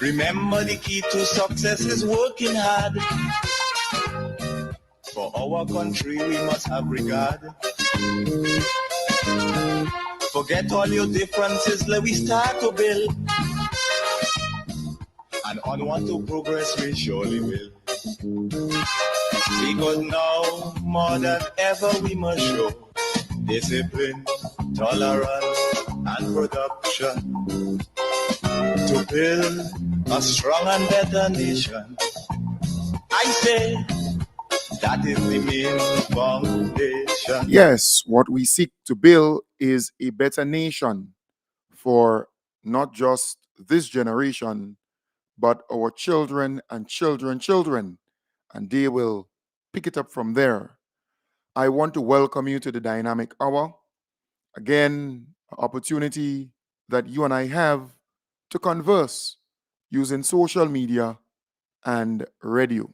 Remember, the key to success is working hard. For our country, we must have regard. Forget all your differences, let we start to build. And onward to progress we surely will. Because now, more than ever, we must show discipline, tolerance, and production to build a strong and better nation. I say that is the main foundation. Yes, what we seek to build is a better nation for not just this generation, but our children and children, and they will pick it up from there. I want to welcome you to the Dynamic Hour. Again, an opportunity that you and I have to converse using social media and radio.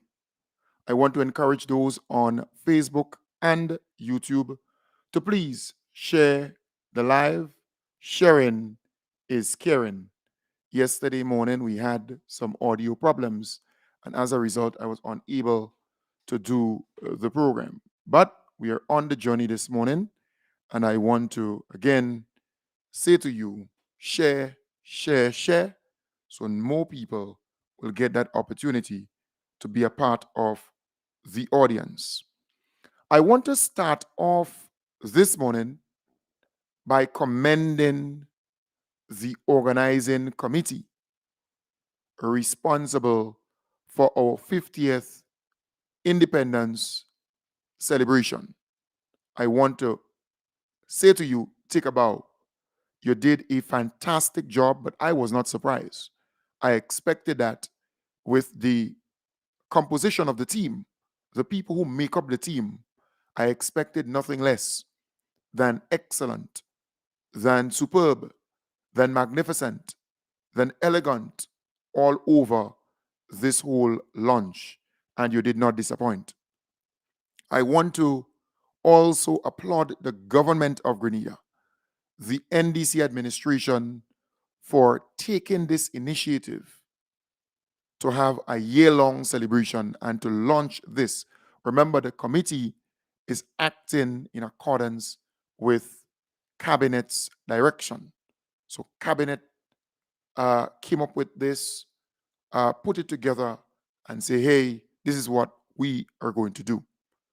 I want to encourage those on Facebook and YouTube to please share the live. Sharing is caring. Yesterday morning, we had some audio problems, and as a result, I was unable to do the program. But we are on the journey this morning, and I want to again say to you, share, share, share, so more people will get that opportunity to be a part of the audience. I want to start off this morning by commending the organizing committee responsible for our 50th independence celebration. I want to say to you, take a bow. You did a fantastic job, but I was not surprised. I expected that with the composition of the team, the people who make up the team, I expected nothing less than excellent, than superb, than magnificent, than elegant all over this whole launch. And you did not disappoint. I want to also applaud the government of Grenada, the NDC administration, for taking this initiative to have a year-long celebration and to launch this. Remember, the committee is acting in accordance with Cabinet's direction. So Cabinet came up with this, put it together, and say, hey, this is what we are going to do.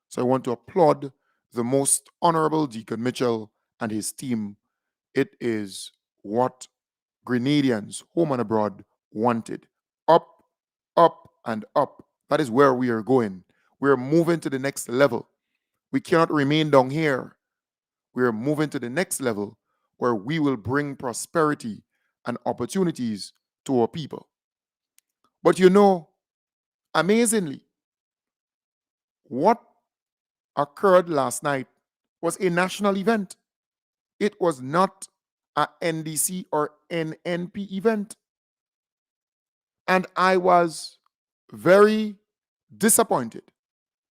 So I want to applaud the most honorable Deacon Mitchell and his team. It is what Grenadians, home and abroad, wanted. Up, up, and up. That is where we are going. We are moving to the next level. We cannot remain down here. We are moving to the next level where we will bring prosperity and opportunities to our people. But you know, amazingly, what occurred last night was a national event. It was not a NDC or NNP event. And I was very disappointed,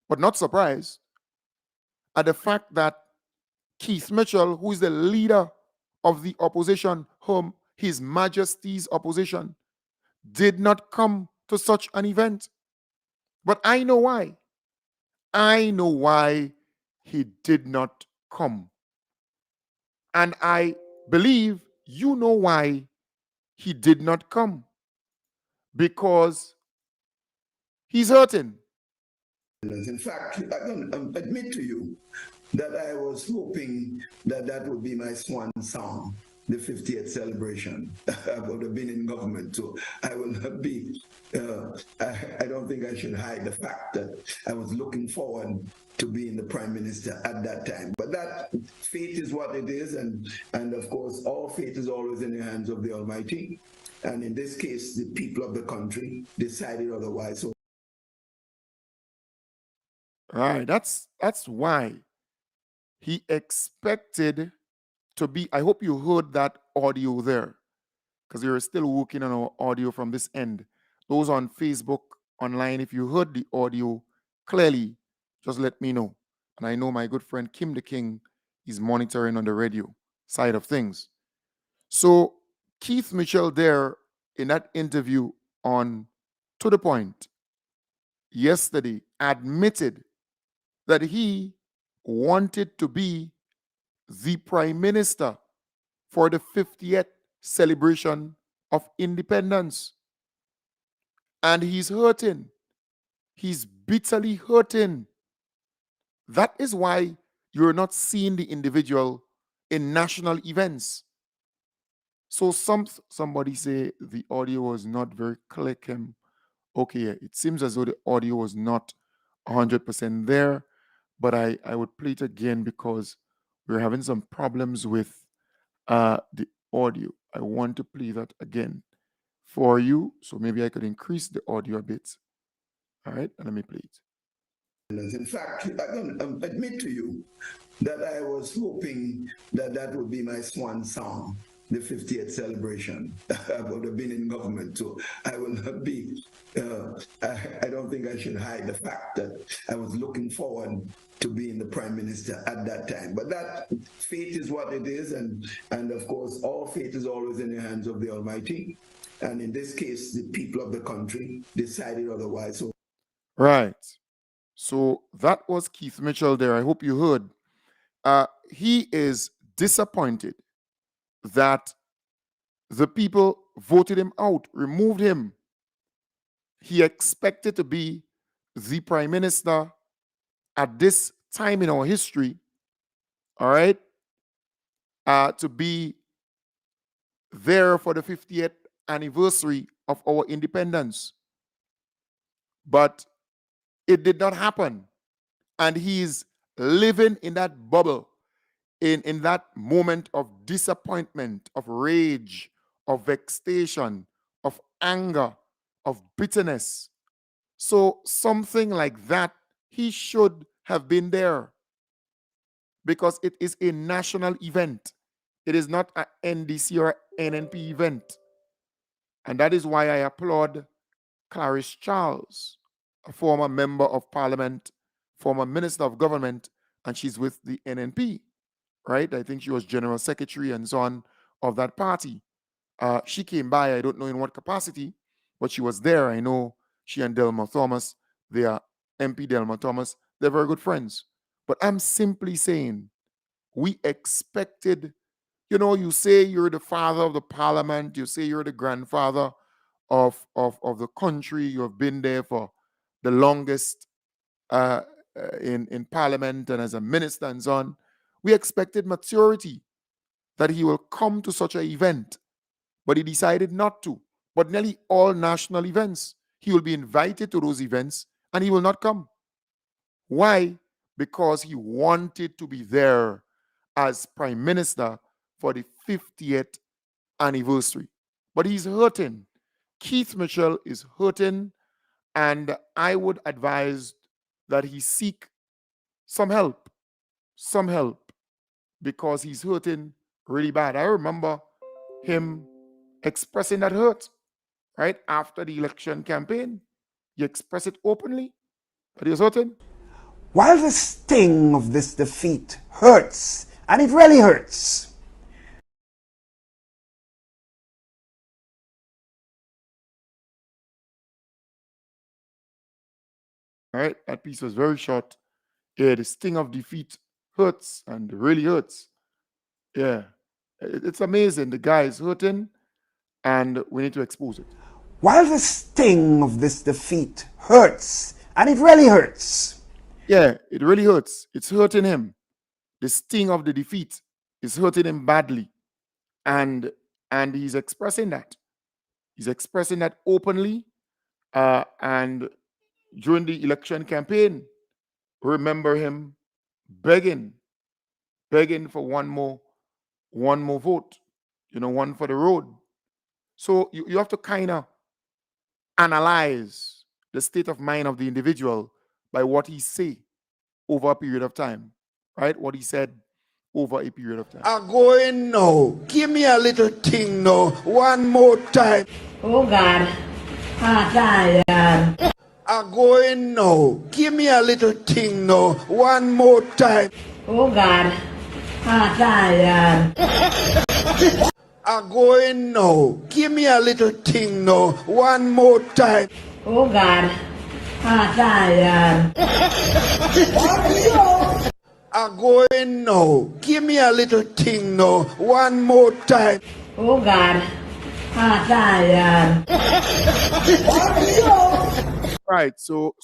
but not surprised, at the fact that Keith Mitchell, who is the leader of the opposition, His Majesty's opposition, did not come to such an event. But I know why. I know why he did not come. And I believe you know why he did not come. Because he's hurting. In fact, I can admit to you that I was hoping that that would be my swan song, the 50th celebration. I would have been in government, so I will not be, I don't think I should hide the fact that I was looking forward to being the prime minister at that time. But that fate is what it is, and of course, all fate is always in the hands of the Almighty. And in this case, the people of the country decided otherwise. So Right. That's why he expected to be. I hope you heard that audio there, because you're still working on our audio from this end. Those on Facebook, online, if you heard the audio clearly, just let me know. And I know my good friend Kim the King is monitoring on the radio side of things. So Keith Mitchell there in that interview on to the point, yesterday admitted that he wanted to be the prime minister for the 50th celebration of independence. And he's hurting. He's bitterly hurting. That is why you're not seeing the individual in national events. So somebody say the audio was not very clear, Kim. Okay, yeah, it seems as though the audio was not 100% there, but I would play it again because we're having some problems with the audio. I want to play that again for you, so maybe I could increase the audio a bit. All right, and let me play it. In fact, I can admit to you that I was hoping that that would be my swan song, the 50th celebration. I would have been in government, so I will not be, I don't think I should hide the fact that I was looking forward to being the prime minister at that time. But that fate is what it is, and of course, all fate is always in the hands of the Almighty. And in this case, the people of the country decided otherwise. So Right. So that was Keith Mitchell there. I hope you heard. He is disappointed that the people voted him out, removed him. He expected to be the prime minister at this time in our history, all right, to be there for the 50th anniversary of our independence. But it did not happen. And he's living in that bubble, in that moment of disappointment, of rage, of vexation, of anger, of bitterness. So something like that, he should have been there because it is a national event. It is not an NDC or NNP event. And that is why I applaud Clarice Charles, a former member of parliament, former minister of government, and she's with the NNP, right? I think she was general secretary and so on of that party. She came by, I don't know in what capacity, but she was there. I know she and Delma Thomas, they are MP Delma Thomas, they're very good friends. But I'm simply saying, we expected, you say you're the father of the parliament, you say you're the grandfather of the country, you have been there for the longest in parliament and as a minister and so on. We expected maturity, that he will come to such an event, but he decided not to. But nearly all national events, he will be invited to those events and he will not come. Why? Because he wanted to be there as prime minister for the 50th anniversary. But he's hurting. Keith Mitchell is hurting, and I would advise that he seek some help, because he's hurting really bad. I remember him expressing that hurt, right? After the election campaign, he expressed it openly, but he was hurting. While the sting of this defeat hurts, and it really hurts, all right, that piece was very short. Yeah, the sting of defeat hurts and really hurts. Yeah, it's amazing. The guy is hurting, and we need to expose it. while the sting of this defeat hurts, and it really hurts, Yeah, it really hurts. It's hurting him. The sting of the defeat is hurting him badly, and he's expressing that. He's expressing that openly, and during the election campaign, remember him begging for one more vote, one for the road. So you have to kind of analyze the state of mind of the individual by what he say over a period of time, right? What he said over a period of time. I'm going now. Give me a little thing now. One more time. Oh God. Patayan. I'm going now. Give me a little thing now. One more time. Oh God. Patayan. I'm going now. Give me a little thing now. One more time. Oh God. I'm going now. Give me a little thing now. One more time. Oh God. Right. So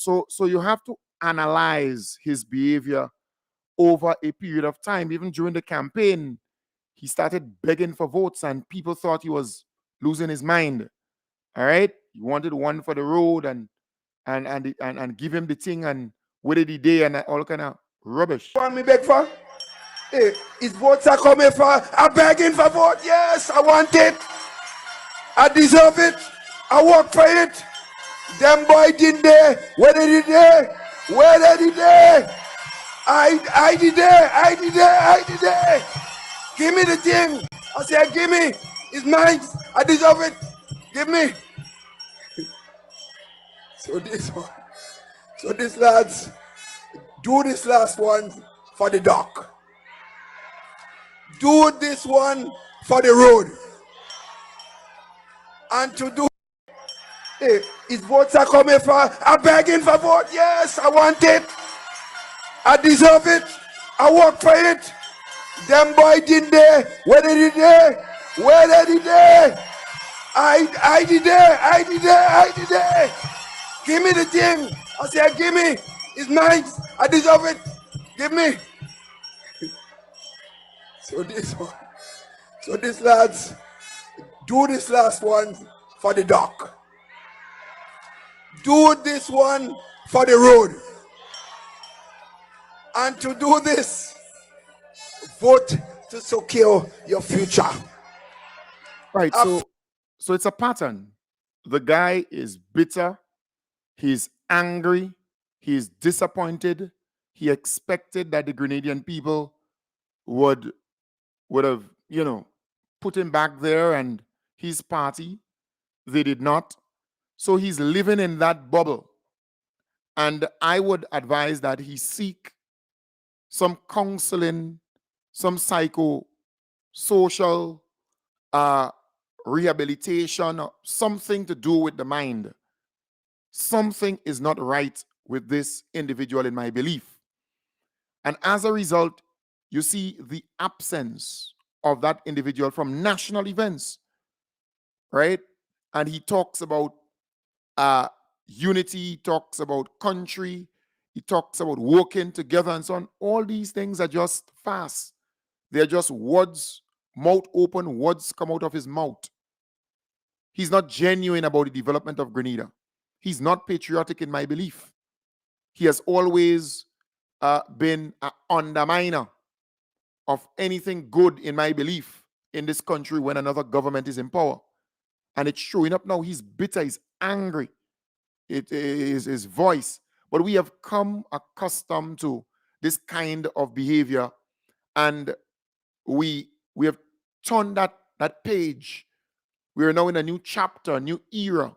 you have to analyze his behavior over a period of time. Even during the campaign, he started begging for votes, and people thought he was losing his mind. All right. He wanted one for the road and give him the thing, and what did he do, and all kind of rubbish. Want me beg for? Hey, his votes are coming for. I'm begging for vote. Yes, I want it. I deserve it. I work for it. Them boy didn't there. Where did he there? Where did he there? I did there. I did there. I did there. Give me the thing. I said, give me. It's mine. I deserve it. Give me. So this one. So this lads, do this last one for the dock. Do this one for the road. And to do, hey, his votes are coming for. I'm begging for vote. Yes, I want it. I deserve it. I work for it. Them boy didn't there. Where did he there? Where did he there? I did there. I did there. I did there. Give me the thing. I said, give me. It's mine. I deserve it. Give me. So this one. So this lads, do this last one for the dock. Do this one for the road. And to do this, vote to secure your future. Right. So it's a pattern. The guy is bitter. He's angry. He's disappointed. He expected that the Grenadian people would have, put him back there and his party. They did not. So he's living in that bubble. And I would advise that he seek some counseling, some psychosocial rehabilitation, or something to do with the mind. Something is not right with this individual, in my belief. And as a result, you see the absence of that individual from national events, right? And he talks about unity, he talks about country, he talks about working together and so on. All these things are just fast. They're just words, mouth open, words come out of his mouth. He's not genuine about the development of Grenada. He's not patriotic in my belief. He has always been an underminer of anything good, in my belief, in this country when another government is in power. And it's showing up now. He's bitter, he's angry. It is his voice. But we have come accustomed to this kind of behavior, and we have turned that page. We are now in a new chapter, a new era.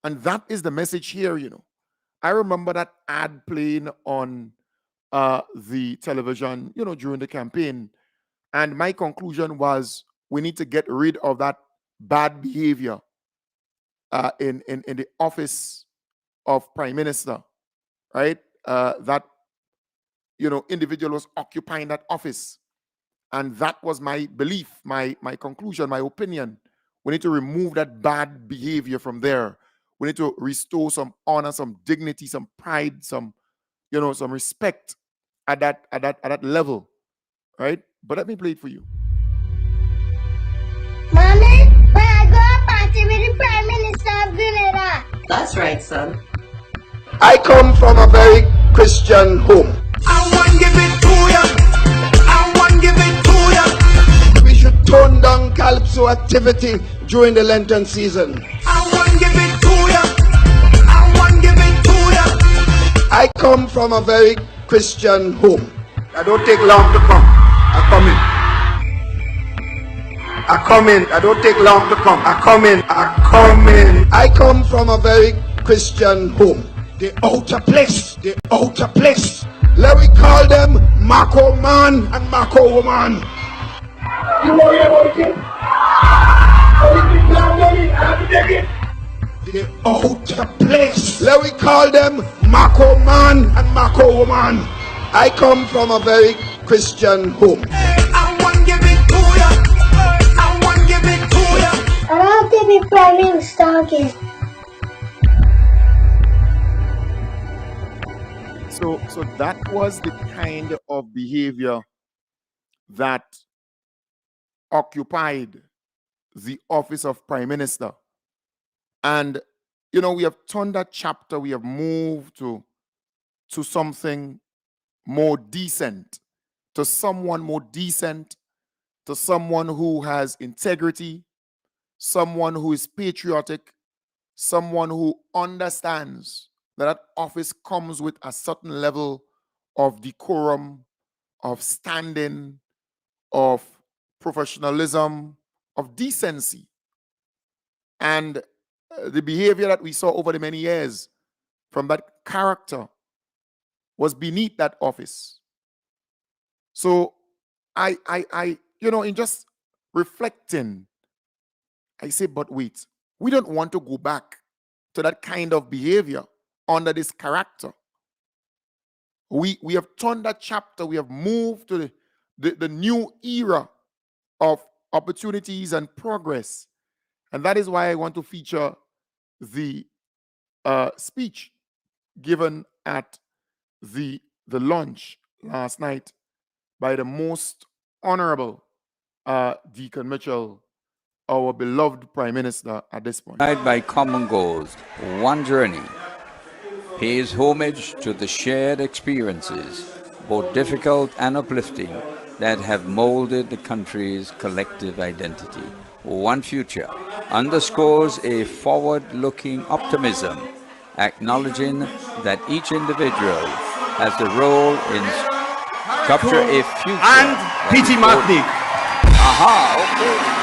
And that is the message here, I remember that ad playing on the television, during the campaign. And my conclusion was we need to get rid of that bad behavior in the office of Prime Minister, right? That, individual was occupying that office. And that was my belief, my conclusion, my opinion. We need to remove that bad behavior from there. We need to restore some honor, some dignity, some pride, some respect at that level, right? But let me play it for you. Mommy, when I go to party with the Prime Minister of Grenada. That's right, son. I come from a very Christian home. I want to give it to you. I want to give it to you. We should tone down calypso activity during the Lenten season. I want to give it to you. I want to give it to you. I come from a very Christian home. I don't take long to come. I come in. I come in. I don't take long to come. I come in. I come in. I come from a very Christian home. The outer place. The outer place. Let we call them Marco man and Marco woman. You worry about it? They're out of place. Let we call them Mako man and Mako woman. I come from a very Christian home. I want to give it to ya. I want to give it to ya. I want to be Prime Minister again. So that was the kind of behavior that occupied the office of Prime Minister. And, you know, we have turned that chapter, we have moved to something more decent, to someone more decent, to someone who has integrity, someone who is patriotic, someone who understands that office comes with a certain level of decorum, of standing, of professionalism, of decency. And the behavior that we saw over the many years from that character was beneath that office. So I you know, in just reflecting, I say, but wait, we don't want to go back to that kind of behavior under this character. We have turned that chapter, we have moved to the new era of opportunities and progress. And that is why I want to feature the speech given at the launch last night by the most honorable Deacon Mitchell, our beloved Prime Minister at this point. Guided by common goals, one journey pays homage to the shared experiences, both difficult and uplifting, that have molded the country's collective identity. One future underscores a forward-looking optimism, acknowledging that each individual has a role in capture a future. And P.T. Matnik. Aha, okay.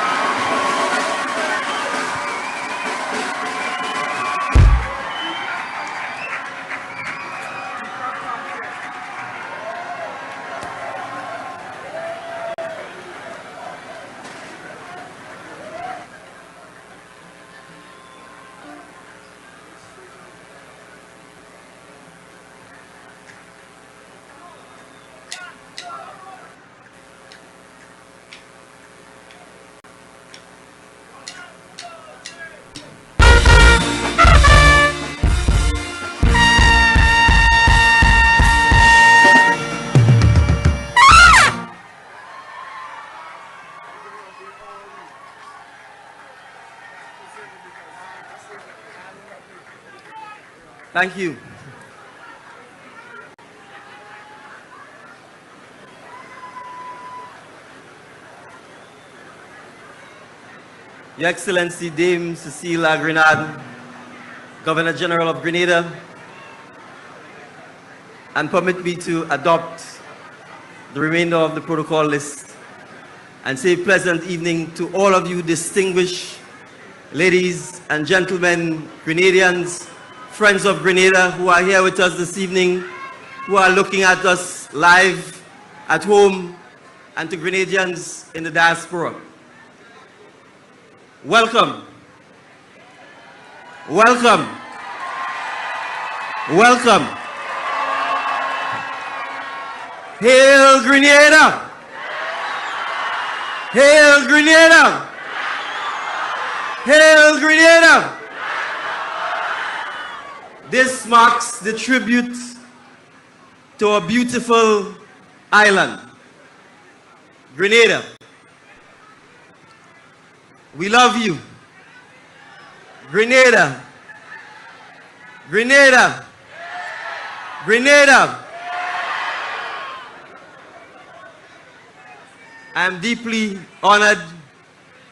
Thank you. Your Excellency Dame Cecilia Grenadian, Governor General of Grenada, and permit me to adopt the remainder of the protocol list and say pleasant evening to all of you distinguished ladies and gentlemen, Grenadians, friends of Grenada who are here with us this evening, who are looking at us live at home, and to Grenadians in the diaspora. Welcome. Welcome. Welcome. Hail Grenada! Hail Grenada! Hail Grenada! This marks the tribute to a beautiful island, Grenada. We love you. Grenada. Grenada. Grenada. I am deeply honored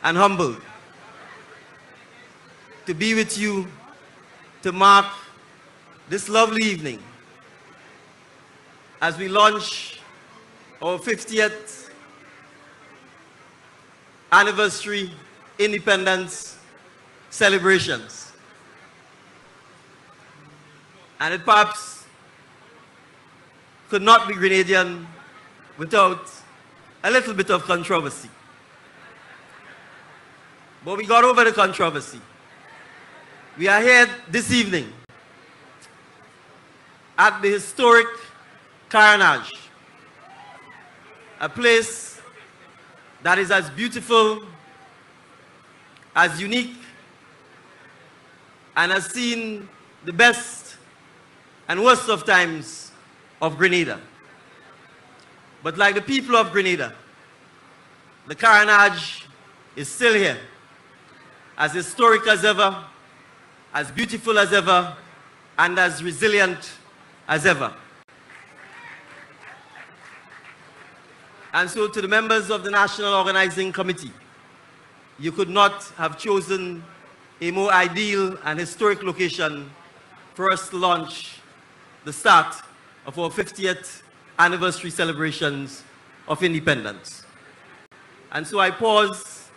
and humbled to be with you to mark this lovely evening as we launch our 50th anniversary independence celebrations. And it perhaps could not be Grenadian without a little bit of controversy. But we got over the controversy. We are here this evening at the historic Carnage, a place that is as beautiful, as unique, and has seen the best and worst of times of Grenada. But like the people of Grenada, the Carnage is still here, as historic as ever, as beautiful as ever, and as resilient as ever. And so to the members of the National Organizing Committee, you could not have chosen a more ideal and historic location for us to launch the start of our 50th anniversary celebrations of independence. And so I pause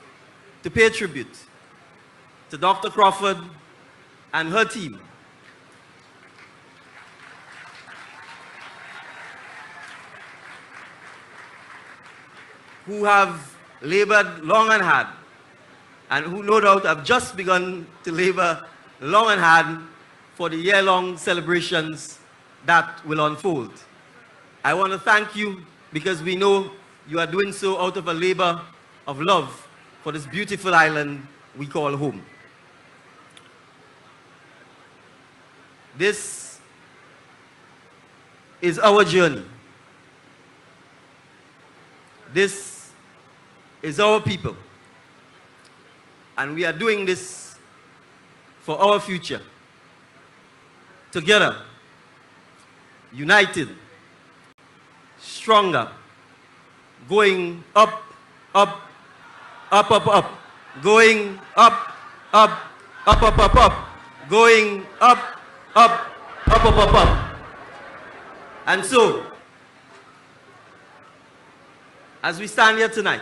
to pay tribute to Dr. Crawford and her team, who have labored long and hard, and who no doubt have just begun to labor long and hard for the year-long celebrations that will unfold. I want to thank you because we know you are doing so out of a labor of love for this beautiful island we call home. This is our journey. This is our people. And we are doing this for our future. Together, united, stronger, going up, up, up, up, up, going up, up, up, up, up, up, going up, up, up, up, up, up. And so, as we stand here tonight,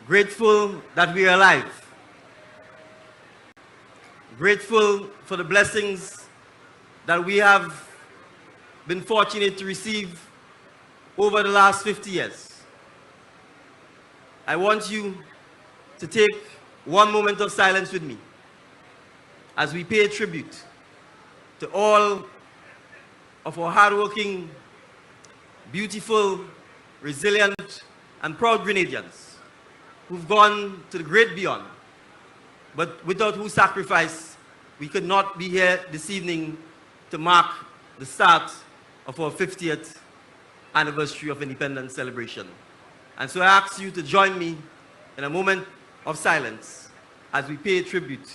grateful that we are alive, grateful for the blessings that we have been fortunate to receive over the last 50 years. I want you to take one moment of silence with me as we pay tribute to all of our hardworking, beautiful, resilient, and proud Grenadians who've gone to the great beyond, but without whose sacrifice we could not be here this evening to mark the start of our 50th anniversary of independence celebration. And so I ask you to join me in a moment of silence as we pay tribute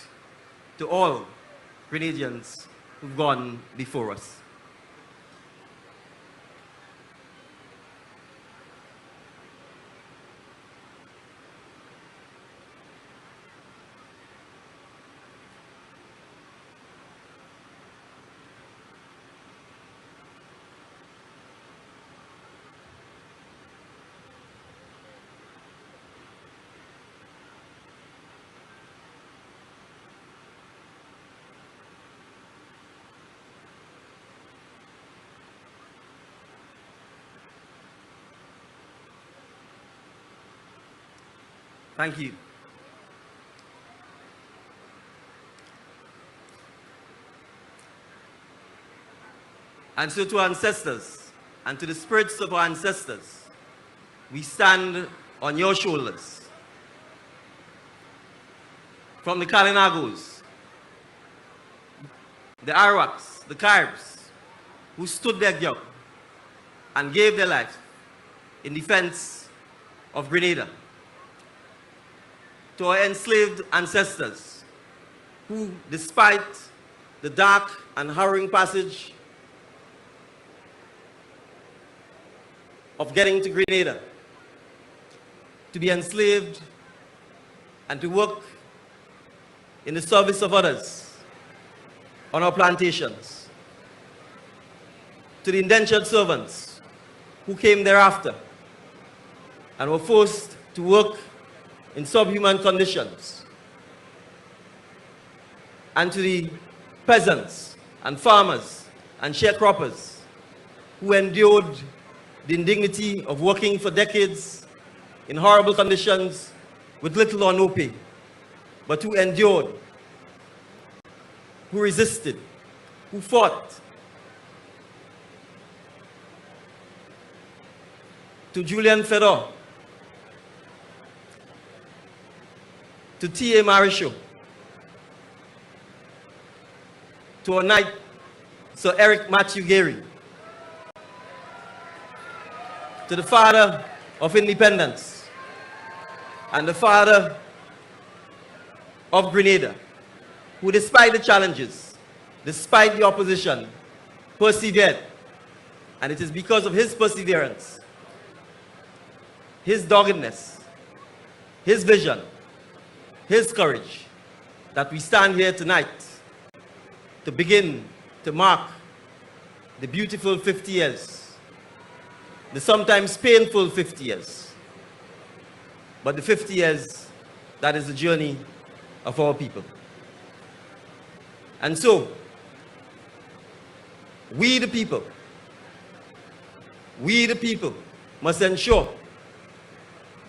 to all Grenadians who've gone before us. Thank you. And so to our ancestors and to the spirits of our ancestors, we stand on your shoulders. From the Kalinagos, the Arawaks, the Caribs, who stood their ground and gave their life in defense of Grenada, to our enslaved ancestors who, despite the dark and harrowing passage of getting to Grenada, to be enslaved and to work in the service of others on our plantations, to the indentured servants who came thereafter and were forced to work in subhuman conditions, and to the peasants and farmers and sharecroppers who endured the indignity of working for decades in horrible conditions with little or no pay, but who endured who resisted, who fought, to Julian Fedor, to T.A. Marichaud, to our knight, Sir Eric Matthew Gary, to the father of independence and the father of Grenada, who despite the challenges, despite the opposition, persevered. And it is because of his perseverance, his doggedness, his vision, his courage, that we stand here tonight to begin to mark the beautiful 50 years, the sometimes painful 50 years, but the 50 years that is the journey of our people. And so, we the people must ensure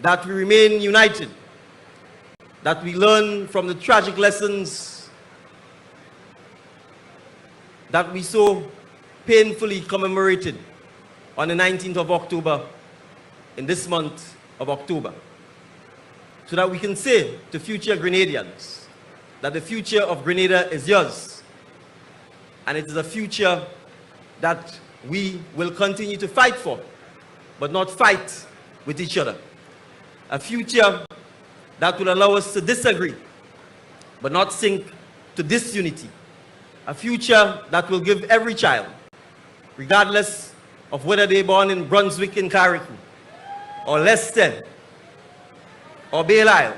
that we remain united, that we learn from the tragic lessons that we so painfully commemorated on the 19th of October, in this month of October, so that we can say to future Grenadians that the future of Grenada is yours, and it is a future that we will continue to fight for, but not fight with each other. A future that will allow us to disagree, but not sink to disunity. A future that will give every child, regardless of whether they're born in Brunswick in Carriacou, or Leicester, or Belle Isle,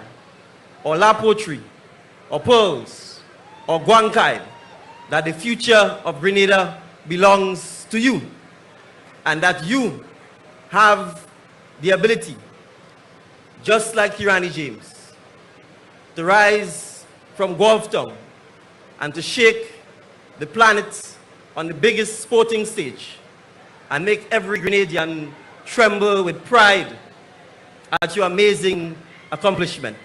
or La Poterie, or Pearls, or Guankai, that the future of Grenada belongs to you, and that you have the ability, just like Kirani James, to rise from Golftown and to shake the planet on the biggest sporting stage and make every Grenadian tremble with pride at your amazing accomplishment.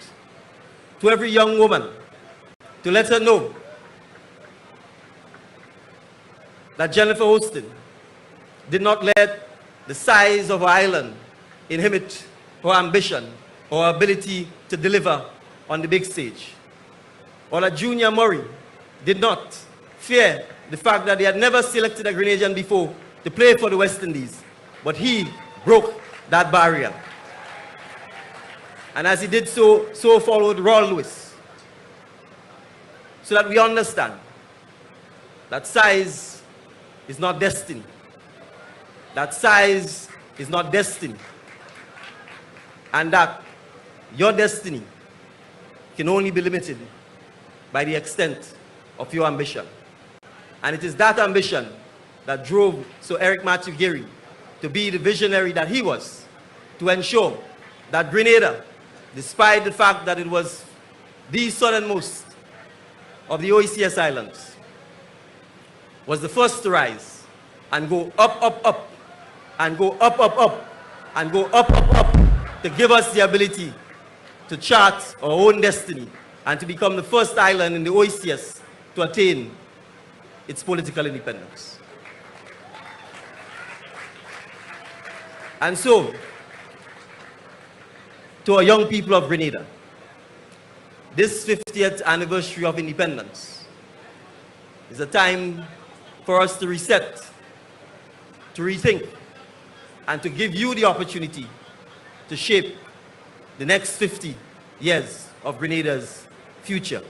To every young woman, to let her know that Jennifer Houston did not let the size of her island inhibit her ambition or her ability to deliver on the big stage. Or that Junior Murray did not fear the fact that he had never selected a Grenadian before to play for the West Indies, but he broke that barrier. And as he did so, so followed Roy Lewis. So that we understand that size is not destiny. That size is not destiny. And that your destiny can only be limited by the extent of your ambition. And it is that ambition that drove Sir Eric Matthew Gary to be the visionary that he was, to ensure that Grenada, despite the fact that it was the southernmost of the OECS islands, was the first to rise and go up, up, up, and go up, up, up, and go up, up, up, to give us the ability to chart our own destiny and to become the first island in the OECS to attain its political independence. And so, to our young people of Grenada, this 50th anniversary of independence is a time for us to reset, to rethink, and to give you the opportunity to shape the next 50 years of Grenada's future.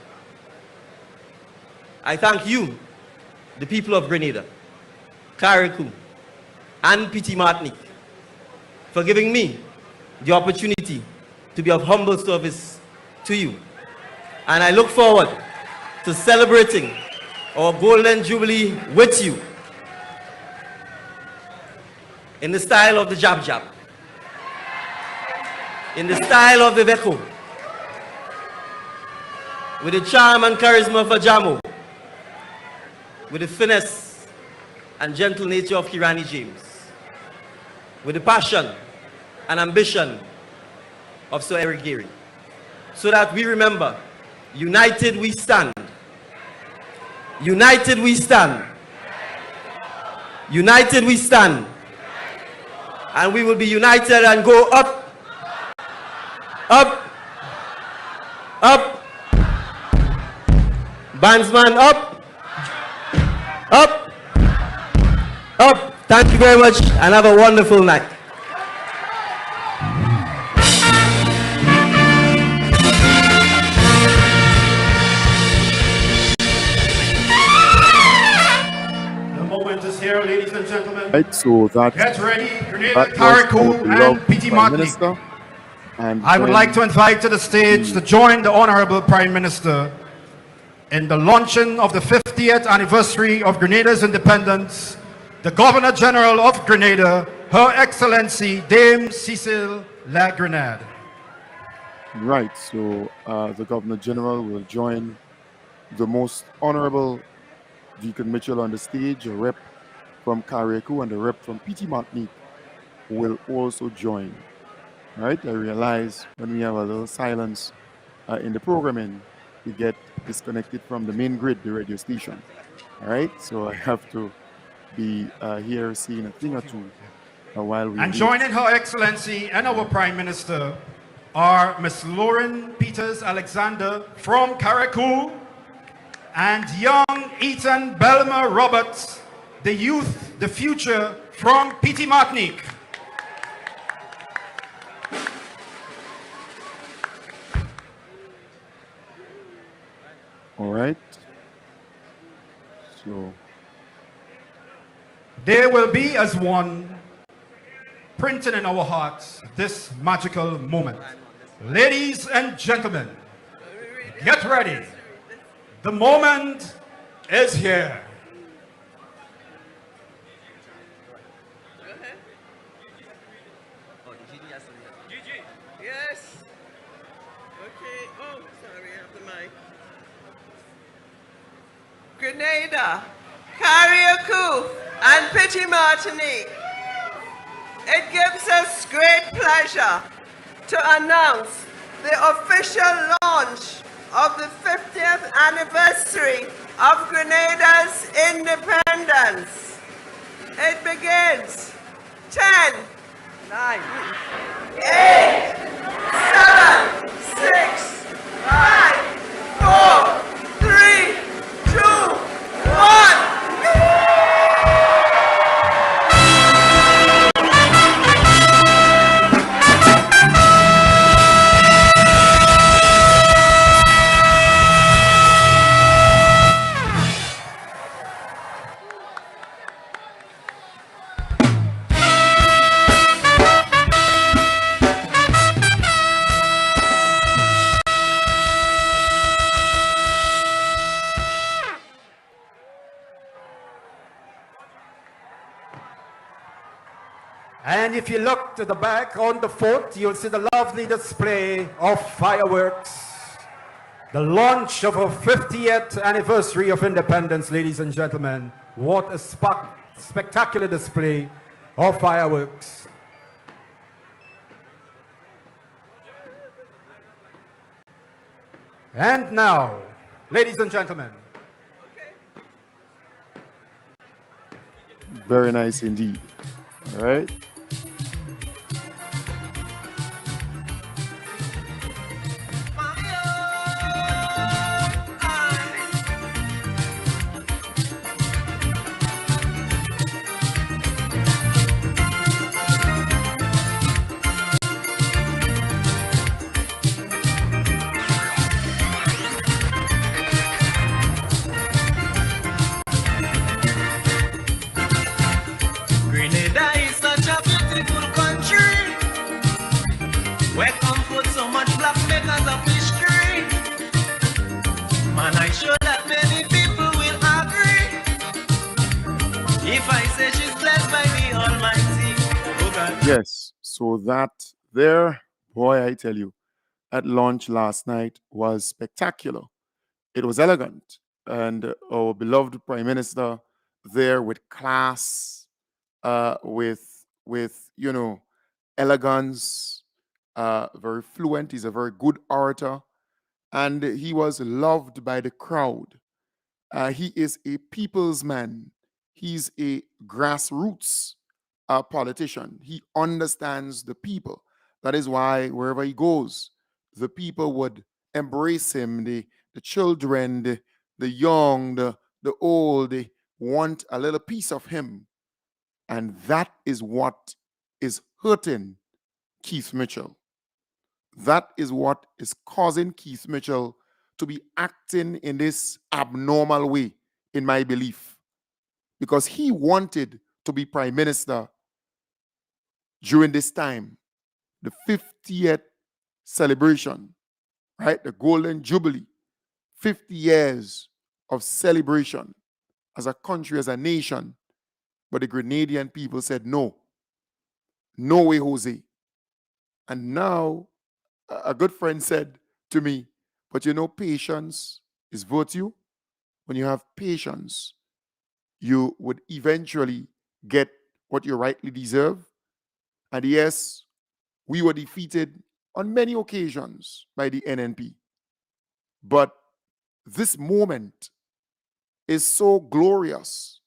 I thank you, the people of Grenada, Carriacou, and Petit Martinique, for giving me the opportunity to be of humble service to you. And I look forward to celebrating our Golden Jubilee with you in the style of the Jab Jab, in the style of the Veko, with the charm and charisma of a Jamo, with the finesse and gentle nature of Kirani James, with the passion and ambition of Sir Eric Gary, so that we remember, united we stand, United we stand. United we stand. And we will be united and go up, up, up. Bandsman up, up, up. Thank you very much and have a wonderful night. The moment is here, ladies and gentlemen. Right, so that Get ready, Grenada, was our Carriacou, and beloved P.T. Prime Martinique. Minister. And I would then like to invite to the stage to join the Honorable Prime Minister in the launching of the 50th anniversary of Grenada's independence, the Governor General of Grenada, Her Excellency Dame Cecile La Grenade. Right, so the Governor General will join the most honorable Deacon Mitchell on the stage, a rep from Carriacou and a rep from P.T. Martinique will also join. Right, I realize when we have a little silence in the programming, we get disconnected from the main grid, the radio station. All right, so I have to be here seeing a thing or two while we And wait. joining Her Excellency and our Prime Minister are Miss Lauren Peters Alexander from Carriacou and young Ethan Belmer Roberts, the youth, the future from P.T. Martinique. All right. So They will be as one, printed in our hearts this magical moment. Ladies and gentlemen, get ready. The moment is here. Yes. Okay. Oh, sorry, I have the mic. Grenada, Carriacou, and Petit Martinique. It gives us great pleasure to announce the official launch of the 50th anniversary of Grenada's independence. It begins 10, 9, 8, 7, 6, 5, 4, 3, 2, 1. And if you look to the back on the fort, you'll see the lovely display of fireworks. The launch of our 50th anniversary of independence, ladies and gentlemen. What a spectacular display of fireworks. And now, ladies and gentlemen, very nice indeed. All right. Grenada is such a beautiful country where come put so much black makers of history. Man, I'm sure that many people will agree if I say she's blessed by the Almighty. Oh God. Yes. So that there, boy, I tell you, at launch last night was spectacular. It was elegant. And our beloved Prime Minister there with class, with elegance, very fluent. He's a very good orator. And he was loved by the crowd. He is a people's man. He's a grassroots politician. He understands the people. That is why wherever he goes, the people would embrace him. The children, the young, the old, they want a little piece of him. And that is what is hurting Keith Mitchell. That is what is causing Keith Mitchell to be acting in this abnormal way, in my belief, because he wanted to be prime minister during this time, the 50th celebration, right? The Golden Jubilee, 50 years of celebration as a country, as a nation. But the Grenadian people said, no, no way, Jose. And now a good friend said to me, but you know, patience is virtue. When you have patience, you would eventually get what you rightly deserve. And yes, we were defeated on many occasions by the NNP. But this moment is so glorious,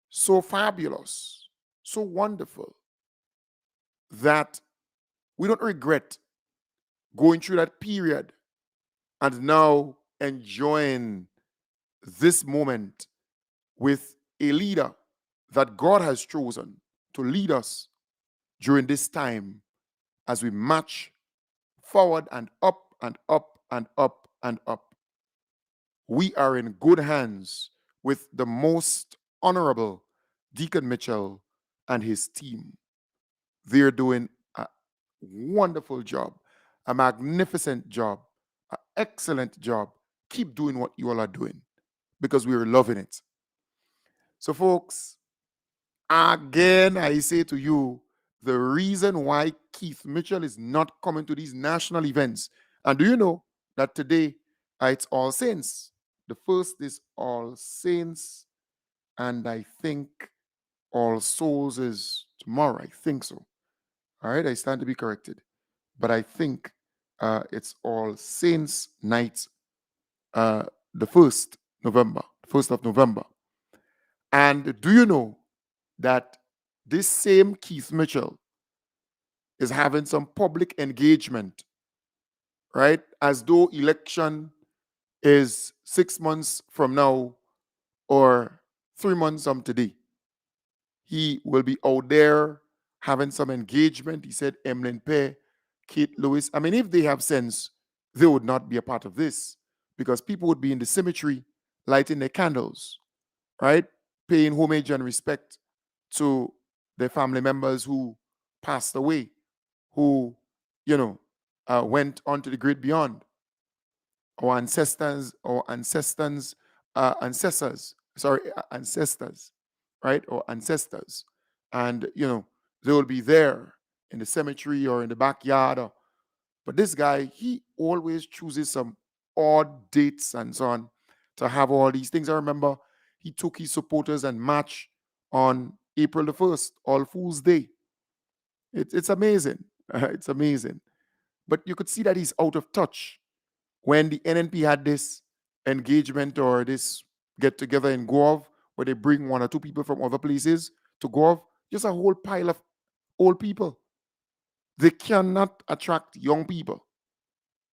so fabulous, so wonderful that we don't regret going through that period and now enjoying this moment with a leader that God has chosen to lead us during this time as we march forward and up and up and up and up. We are in good hands with the most honorable Deacon Mitchell and his team. They're doing a wonderful job, a magnificent job, an excellent job. Keep doing what you all are doing because we're loving it. So, folks, again, I say to you, the reason why Keith Mitchell is not coming to these national events, and do you know that today it's All Saints? The first is All Saints, and I think All Souls is tomorrow. I think so. All right, I stand to be corrected. But I think it's All Saints night, the 1st November, 1st of November. And do you know that this same Keith Mitchell is having some public engagement, right? As though election is 6 months from now or 3 months from today. He will be out there having some engagement. He said Emlyn Pear, Kate Lewis. I mean, if they have sense, they would not be a part of this because people would be in the cemetery lighting their candles, right? Paying homage and respect to their family members who passed away, who, went on to the great beyond. Our ancestors, right? Or ancestors. And, they will be there in the cemetery or in the backyard. But this guy, he always chooses some odd dates and so on to have all these things. I remember he took his supporters and marched on April the 1st, All Fool's Day. It's amazing. It's amazing. But you could see that he's out of touch. When the NNP had this engagement or this get together in Guelph, where they bring 1 or 2 people from other places to Guelph, just a whole pile of old people. They cannot attract young people,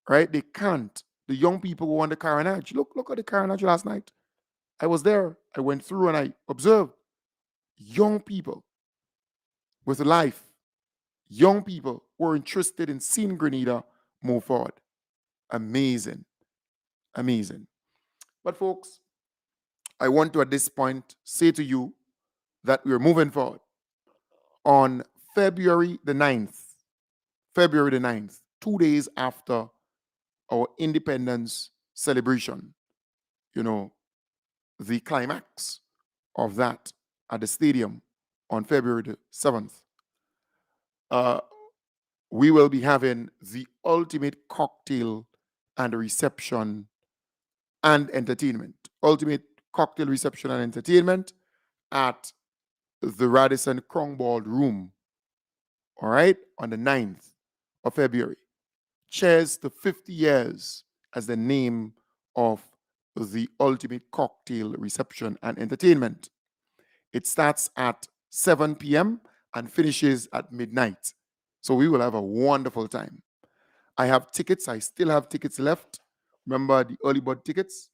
right? They can't. The young people go on the carnage. Look at the carnage last night. I was there. I went through and I observed young people with life, young people who are interested in seeing Grenada move forward. Amazing. Amazing. But folks, I want to at this point say to you that we're moving forward. On February the 9th, 2 days after our independence celebration, the climax of that at the stadium on February the 7th, we will be having the ultimate cocktail and reception and entertainment. Ultimate cocktail reception and entertainment at the Radisson Crown Ballroom, all right, on the 9th of February. Cheers to 50 years as the name of the ultimate cocktail reception and entertainment. It starts at 7 p.m. and finishes at midnight. So we will have a wonderful time. I have tickets. I still have tickets left. Remember the early bird tickets?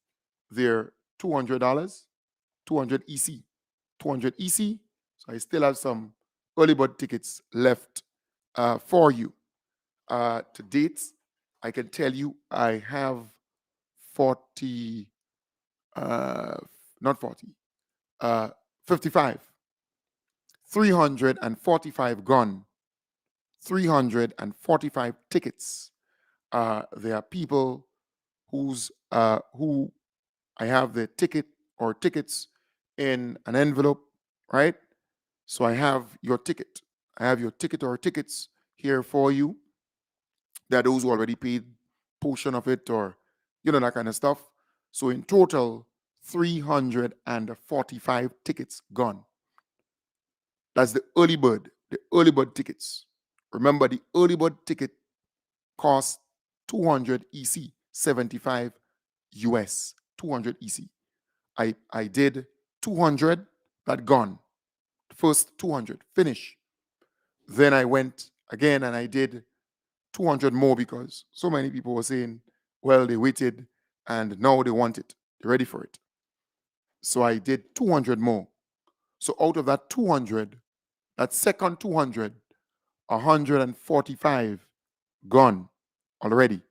They're $200, 200 EC, 200 EC. So I still have some early bird tickets left for you. To date, I can tell you I have 40, not 40, 55, 345 gone, 345 tickets. There are people who I have the ticket or tickets in an envelope, right? So I have your ticket. I have your ticket or tickets here for you. There are those who already paid portion of it or, that kind of stuff. So in total, 345 tickets gone. That's the early bird tickets. Remember, the early bird ticket costs 200 EC, 75 US, 200 EC. I did 200, that gone. First 200, finish. Then I went again and I did 200 more because so many people were saying, well, they waited and now they want it. They're ready for it. So I did 200 more. So out of that 200, that second 200, 145 gone already.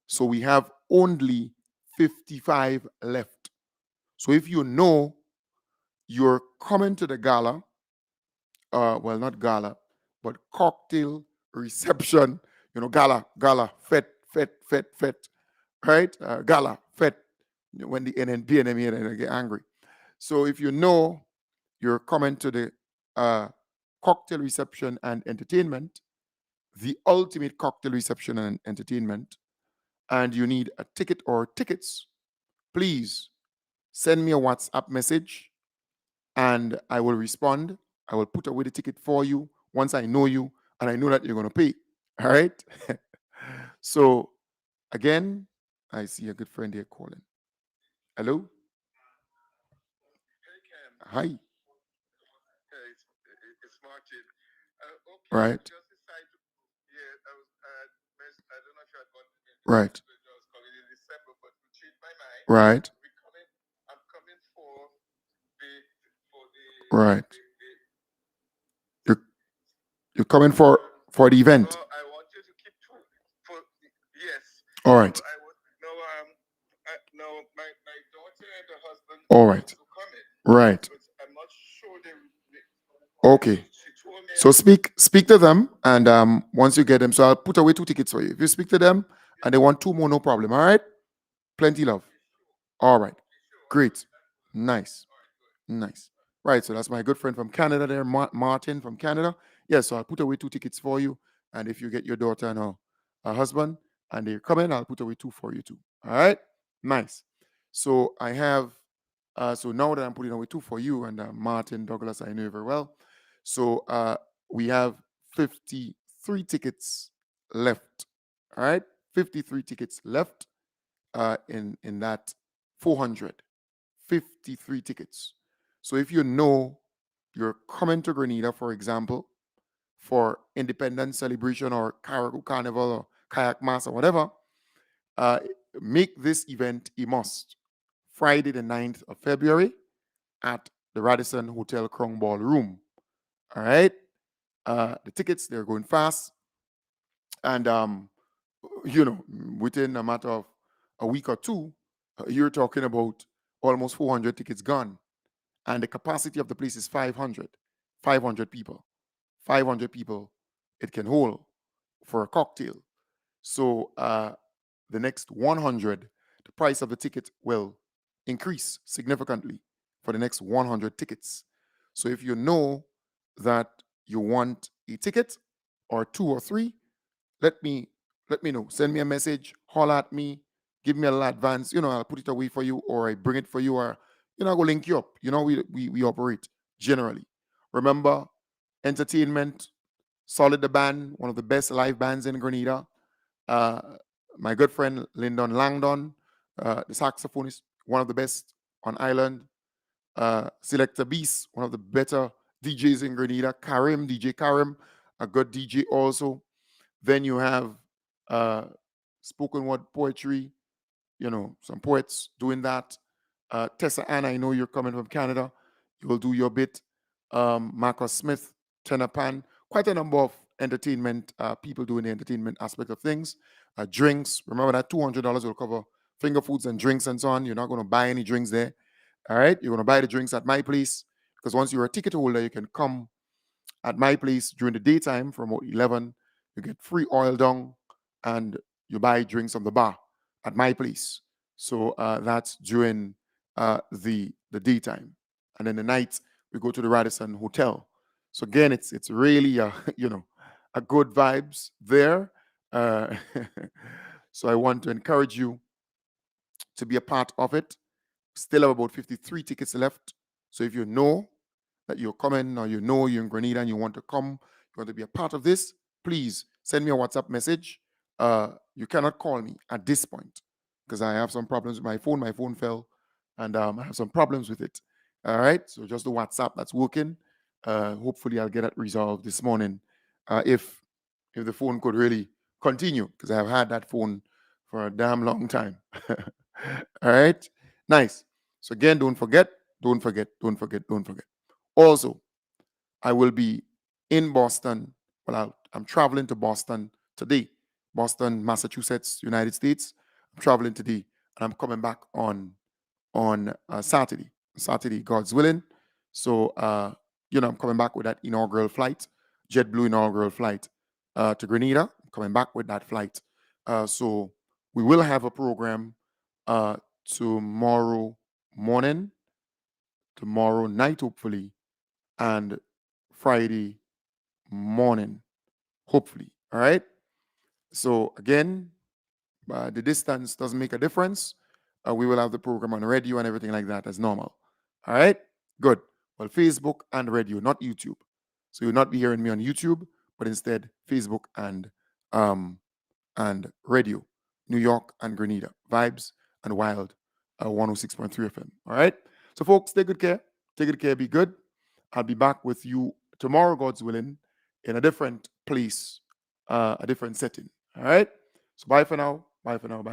So we have only 55 left. So if you know you're coming to the gala, well, not gala, but cocktail reception, gala, fet, right? Gala, fet, when the NNP and they get angry. So if you know you're coming to the cocktail reception and entertainment, the ultimate cocktail reception and entertainment, and you need a ticket or tickets, please send me a WhatsApp message and I will respond. I will put away the ticket for you once I know you and I know that you're going to pay. All right? So, again, I see a good friend here calling. Hello? Hi. It's Martin. Right. Right. Right. I'm coming for Right. You're coming for the event. I want you to keep for yes. All right. No, my daughter and her husband. All right. To come in. Right. I'm not sure they. Okay. So speak to them, and once you get them, so I'll put away 2 tickets for you. If you speak to them and they want 2 more, no problem. All right. Plenty love. All right. Great. Nice. Nice. Right. So that's my good friend from Canada there, Martin from Canada. Yeah. So I'll put away 2 tickets for you, and if you get your daughter and her husband and they come in, I'll put away 2 for you too. All right. Nice. So I have. So now that I'm putting away 2 for you and Martin Douglas, I know you very well. So we have 53 tickets left. All right, 53 tickets left in that 400. 53 tickets. So if you know you're coming to Grenada, for example, for Independence Celebration or Caribou Carnival or Kayak Mass or whatever, make this event a must. Friday the 9th of February at the Radisson Hotel Crown Ballroom. All right. The tickets, they're going fast. And, within a matter of a week or two, you're talking about almost 400 tickets gone. And the capacity of the place is 500 people. 500 people it can hold for a cocktail. So the next 100, the price of the ticket will increase significantly for the next 100 tickets. So if you know that you want a ticket or 2 or 3, let me know. Send me a message, holler at me, give me a little advance. I'll put it away for you, or I bring it for you, or I'll go link you up. We operate generally. Remember, entertainment, Solid the Band, one of the best live bands in Grenada. My good friend Lyndon Langdon, the saxophonist, one of the best on island. Selector Beast, one of the better DJs in Grenada. Karim, DJ Karim, a good DJ also. Then you have spoken word poetry, some poets doing that. Tessa Ann, I know you're coming from Canada. You will do your bit. Marcus Smith, Tenor Pan, quite a number of entertainment people doing the entertainment aspect of things. Drinks, remember that $200 will cover finger foods and drinks and so on. You're not going to buy any drinks there. All right, you're going to buy the drinks at my place because once you're a ticket holder, you can come at my place during the daytime from about 11. You get free oil down and you buy drinks from the bar at my place. So that's during the daytime, and then the night we go to the Radisson Hotel. So again, it's really a good vibes there. So I want to encourage you to be a part of it. Still have about 53 tickets left. So if you know that you're coming or you're in Grenada and you want to come, you want to be a part of this, please send me a WhatsApp message. You cannot call me at this point because I have some problems with my phone. My phone fell and I have some problems with it. All right. So just the WhatsApp that's working. Hopefully I'll get it resolved this morning. If the phone could really continue, because I have had that phone for a damn long time. All right. Nice. So again, don't forget. Also, I will be in Boston. Well, I'm traveling to Boston today. Boston, Massachusetts, United States. I'm traveling today, and I'm coming back on Saturday. Saturday, God's willing. So, I'm coming back with that inaugural flight, JetBlue inaugural flight to Grenada. I'm coming back with that flight. So we will have a program tomorrow morning, tomorrow night, hopefully, and Friday morning, hopefully. All right. So again, the distance doesn't make a difference. We will have the program on radio and everything like that as normal. All right. Good. Well, Facebook and radio, not YouTube. So you'll not be hearing me on YouTube, but instead Facebook and radio, New York and Grenada, Vibes and Wild, 106.3 FM. All right. So folks, take good care. Take good care. Be good. I'll be back with you tomorrow, God's willing, in a different place, a different setting. All right. So bye for now. Bye for now. Bye.